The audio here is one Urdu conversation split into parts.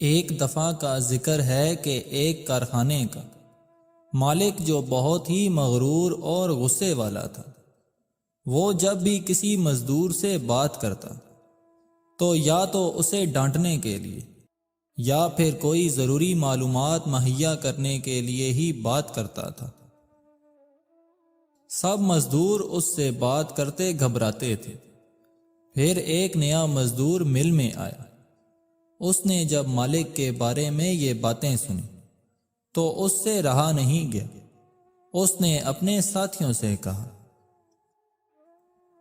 ایک دفعہ کا ذکر ہے کہ ایک کارخانے کا مالک جو بہت ہی مغرور اور غصے والا تھا، وہ جب بھی کسی مزدور سے بات کرتا تو یا تو اسے ڈانٹنے کے لیے یا پھر کوئی ضروری معلومات مہیا کرنے کے لیے ہی بات کرتا تھا۔ سب مزدور اس سے بات کرتے گھبراتے تھے۔ پھر ایک نیا مزدور مل میں آیا۔ اس نے جب مالک کے بارے میں یہ باتیں سنی تو اس سے رہا نہیں گیا۔ اس نے اپنے ساتھیوں سے کہا،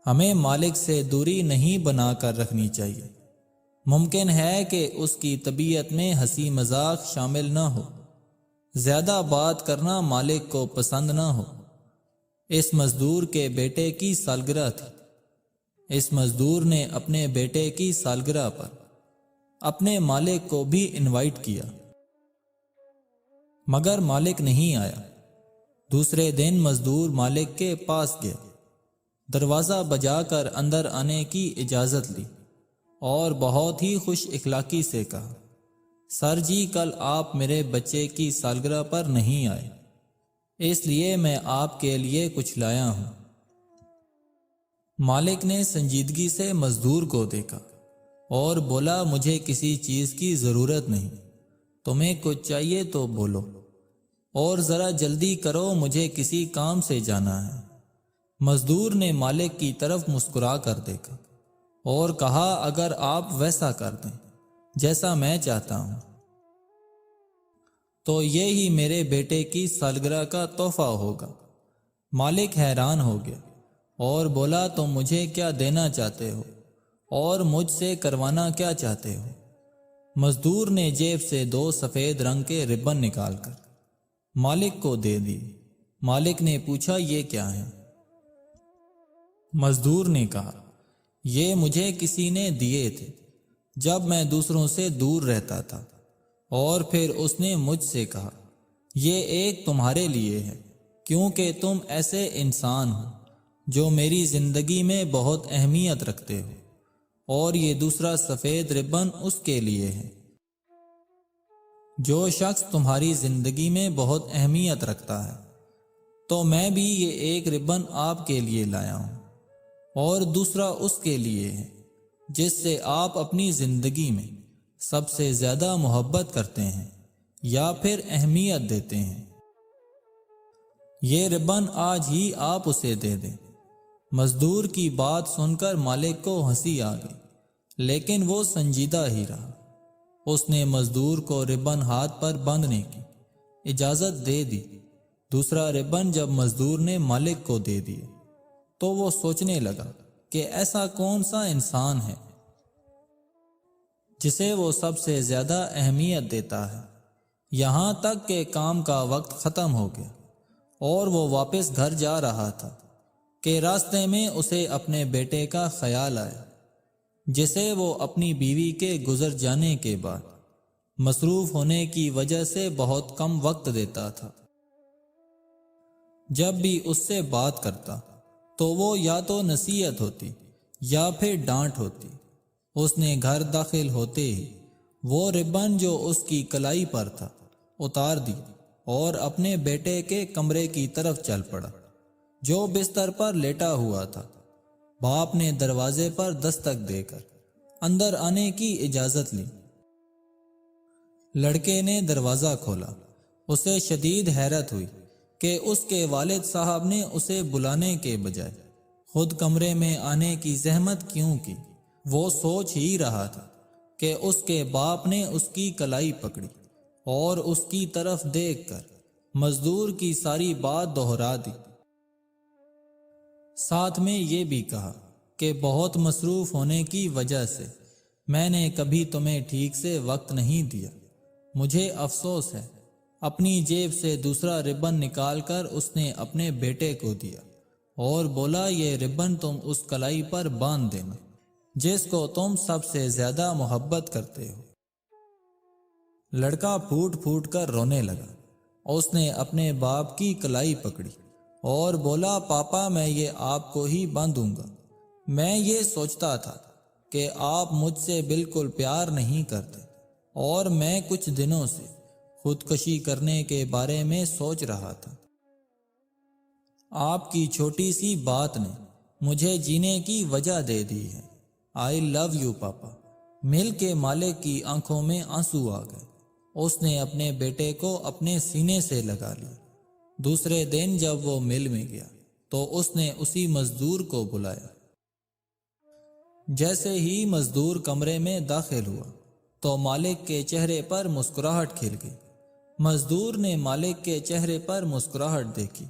ہمیں مالک سے دوری نہیں بنا کر رکھنی چاہیے۔ ممکن ہے کہ اس کی طبیعت میں ہنسی مذاق شامل نہ ہو، زیادہ بات کرنا مالک کو پسند نہ ہو۔ اس مزدور کے بیٹے کی سالگرہ تھی۔ اس مزدور نے اپنے بیٹے کی سالگرہ پر اپنے مالک کو بھی انوائٹ کیا، مگر مالک نہیں آیا۔ دوسرے دن مزدور مالک کے پاس گیا، دروازہ بجا کر اندر آنے کی اجازت لی اور بہت ہی خوش اخلاقی سے کہا، سر جی کل آپ میرے بچے کی سالگرہ پر نہیں آئے، اس لیے میں آپ کے لیے کچھ لایا ہوں۔ مالک نے سنجیدگی سے مزدور کو دیکھا اور بولا، مجھے کسی چیز کی ضرورت نہیں، تمہیں کچھ چاہیے تو بولو اور ذرا جلدی کرو، مجھے کسی کام سے جانا ہے۔ مزدور نے مالک کی طرف مسکرا کر دیکھا اور کہا، اگر آپ ویسا کر دیں جیسا میں چاہتا ہوں تو یہی میرے بیٹے کی سالگرہ کا تحفہ ہوگا۔ مالک حیران ہو گیا اور بولا، تم مجھے کیا دینا چاہتے ہو اور مجھ سے کروانا کیا چاہتے ہو؟ مزدور نے جیب سے 2 سفید رنگ کے ربن نکال کر مالک کو دے دی۔ مالک نے پوچھا، یہ کیا ہے؟ مزدور نے کہا، یہ مجھے کسی نے دیے تھے جب میں دوسروں سے دور رہتا تھا، اور پھر اس نے مجھ سے کہا، یہ ایک تمہارے لیے ہے، کیونکہ تم ایسے انسان ہو جو میری زندگی میں بہت اہمیت رکھتے ہو، اور یہ دوسرا سفید ربن اس کے لیے ہے جو شخص تمہاری زندگی میں بہت اہمیت رکھتا ہے۔ تو میں بھی یہ ایک ربن آپ کے لیے لایا ہوں، اور دوسرا اس کے لیے ہے جس سے آپ اپنی زندگی میں سب سے زیادہ محبت کرتے ہیں یا پھر اہمیت دیتے ہیں۔ یہ ربن آج ہی آپ اسے دے دیں۔ مزدور کی بات سن کر مالک کو ہنسی آ گئی، لیکن وہ سنجیدہ ہی رہا۔ اس نے مزدور کو ربن ہاتھ پر باندھنے کی اجازت دے دی۔ دوسرا ربن جب مزدور نے مالک کو دے دیا تو وہ سوچنے لگا کہ ایسا کون سا انسان ہے جسے وہ سب سے زیادہ اہمیت دیتا ہے۔ یہاں تک کہ کام کا وقت ختم ہو گیا اور وہ واپس گھر جا رہا تھا کہ راستے میں اسے اپنے بیٹے کا خیال آیا، جسے وہ اپنی بیوی کے گزر جانے کے بعد مصروف ہونے کی وجہ سے بہت کم وقت دیتا تھا۔ جب بھی اس سے بات کرتا تو وہ یا تو نصیحت ہوتی یا پھر ڈانٹ ہوتی۔ اس نے گھر داخل ہوتے ہی وہ ربن جو اس کی کلائی پر تھا اتار دی اور اپنے بیٹے کے کمرے کی طرف چل پڑا جو بستر پر لیٹا ہوا تھا۔ باپ نے دروازے پر دستک دے کر اندر آنے کی اجازت لی۔ لڑکے نے دروازہ کھولا۔ اسے شدید حیرت ہوئی کہ اس کے والد صاحب نے اسے بلانے کے بجائے خود کمرے میں آنے کی زحمت کیوں کی۔ وہ سوچ ہی رہا تھا کہ اس کے باپ نے اس کی کلائی پکڑی اور اس کی طرف دیکھ کر مزدور کی ساری بات دہرا دی، ساتھ میں یہ بھی کہا کہ بہت مصروف ہونے کی وجہ سے میں نے کبھی تمہیں ٹھیک سے وقت نہیں دیا، مجھے افسوس ہے۔ اپنی جیب سے دوسرا ربن نکال کر اس نے اپنے بیٹے کو دیا اور بولا، یہ ربن تم اس کلائی پر باندھ دینا جس کو تم سب سے زیادہ محبت کرتے ہو۔ لڑکا پھوٹ پھوٹ کر رونے لگا۔ اس نے اپنے باپ کی کلائی پکڑی اور بولا، پاپا میں یہ آپ کو ہی باندھوں گا، میں یہ سوچتا تھا کہ آپ مجھ سے بالکل پیار نہیں کرتے، اور میں کچھ دنوں سے خودکشی کرنے کے بارے میں سوچ رہا تھا۔ آپ کی چھوٹی سی بات نے مجھے جینے کی وجہ دے دی ہے۔ آئی لو یو پاپا۔ مل کے مالک کی آنکھوں میں آنسو آ گئے۔ اس نے اپنے بیٹے کو اپنے سینے سے لگا لیا۔ دوسرے دن جب وہ مل میں گیا تو اس نے اسی مزدور کو بلایا۔ جیسے ہی مزدور کمرے میں داخل ہوا تو مالک کے چہرے پر مسکراہٹ کھل گئی۔ مزدور نے مالک کے چہرے پر مسکراہٹ دیکھی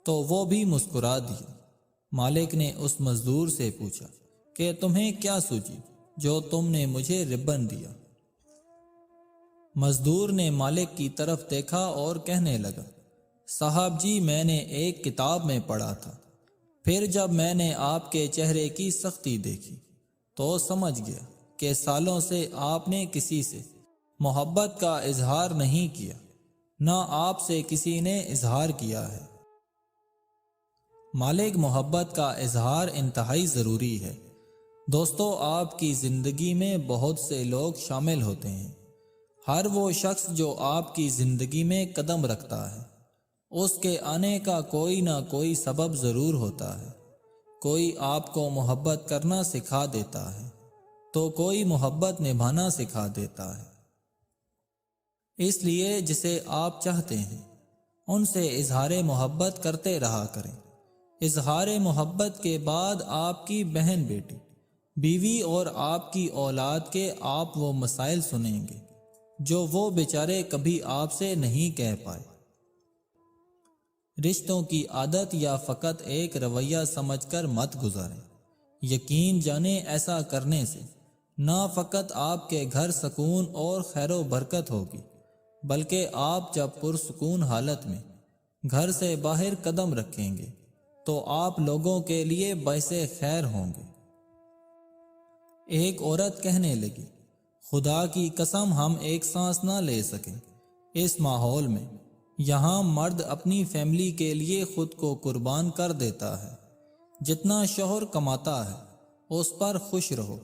تو وہ بھی مسکرا دیا۔ مالک نے اس مزدور سے پوچھا کہ تمہیں کیا سوچی جو تم نے مجھے ربن دیا؟ مزدور نے مالک کی طرف دیکھا اور کہنے لگا، صاحب جی میں نے ایک کتاب میں پڑھا تھا، پھر جب میں نے آپ کے چہرے کی سختی دیکھی تو سمجھ گیا کہ سالوں سے آپ نے کسی سے محبت کا اظہار نہیں کیا، نہ آپ سے کسی نے اظہار کیا ہے۔ مالک، محبت کا اظہار انتہائی ضروری ہے۔ دوستو، آپ کی زندگی میں بہت سے لوگ شامل ہوتے ہیں۔ ہر وہ شخص جو آپ کی زندگی میں قدم رکھتا ہے اس کے آنے کا کوئی نہ کوئی سبب ضرور ہوتا ہے۔ کوئی آپ کو محبت کرنا سکھا دیتا ہے تو کوئی محبت نبھانا سکھا دیتا ہے۔ اس لیے جسے آپ چاہتے ہیں ان سے اظہار محبت کرتے رہا کریں۔ اظہار محبت کے بعد آپ کی بہن بیٹی، بیوی اور آپ کی اولاد کے آپ وہ مسائل سنیں گے جو وہ بیچارے کبھی آپ سے نہیں کہہ پائے۔ رشتوں کی عادت یا فقط ایک رویہ سمجھ کر مت گزاریں۔ یقین جانیں ایسا کرنے سے نہ فقط آپ کے گھر سکون اور خیر و برکت ہوگی، بلکہ آپ جب پرسکون حالت میں گھر سے باہر قدم رکھیں گے تو آپ لوگوں کے لیے باعث خیر ہوں گے۔ ایک عورت کہنے لگی، خدا کی قسم ہم ایک سانس نہ لے سکیں اس ماحول میں۔ یہاں مرد اپنی فیملی کے لیے خود کو قربان کر دیتا ہے۔ جتنا شوہر کماتا ہے اس پر خوش رہو،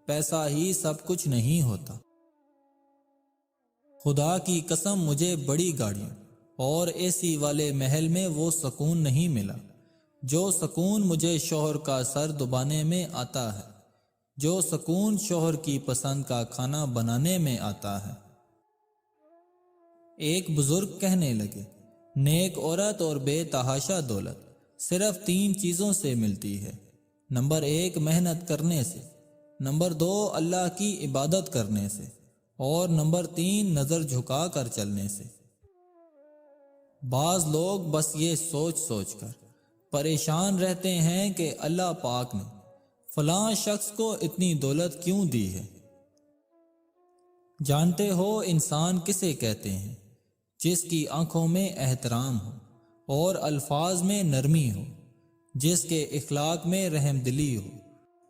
پیسہ ہی سب کچھ نہیں ہوتا۔ خدا کی قسم مجھے بڑی گاڑیوں اور اے سی والے محل میں وہ سکون نہیں ملا جو سکون مجھے شوہر کا سر دبانے میں آتا ہے، جو سکون شوہر کی پسند کا کھانا بنانے میں آتا ہے۔ ایک بزرگ کہنے لگے، نیک عورت اور بے تحاشا دولت صرف 3 چیزوں سے ملتی ہے۔ نمبر 1 محنت کرنے سے، نمبر 2 اللہ کی عبادت کرنے سے، اور نمبر 3 نظر جھکا کر چلنے سے۔ بعض لوگ بس یہ سوچ کر پریشان رہتے ہیں کہ اللہ پاک نے فلاں شخص کو اتنی دولت کیوں دی ہے۔ جانتے ہو انسان کسے کہتے ہیں؟ جس کی آنکھوں میں احترام ہو اور الفاظ میں نرمی ہو، جس کے اخلاق میں رحم دلی ہو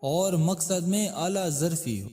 اور مقصد میں اعلیٰ ظرفی ہو۔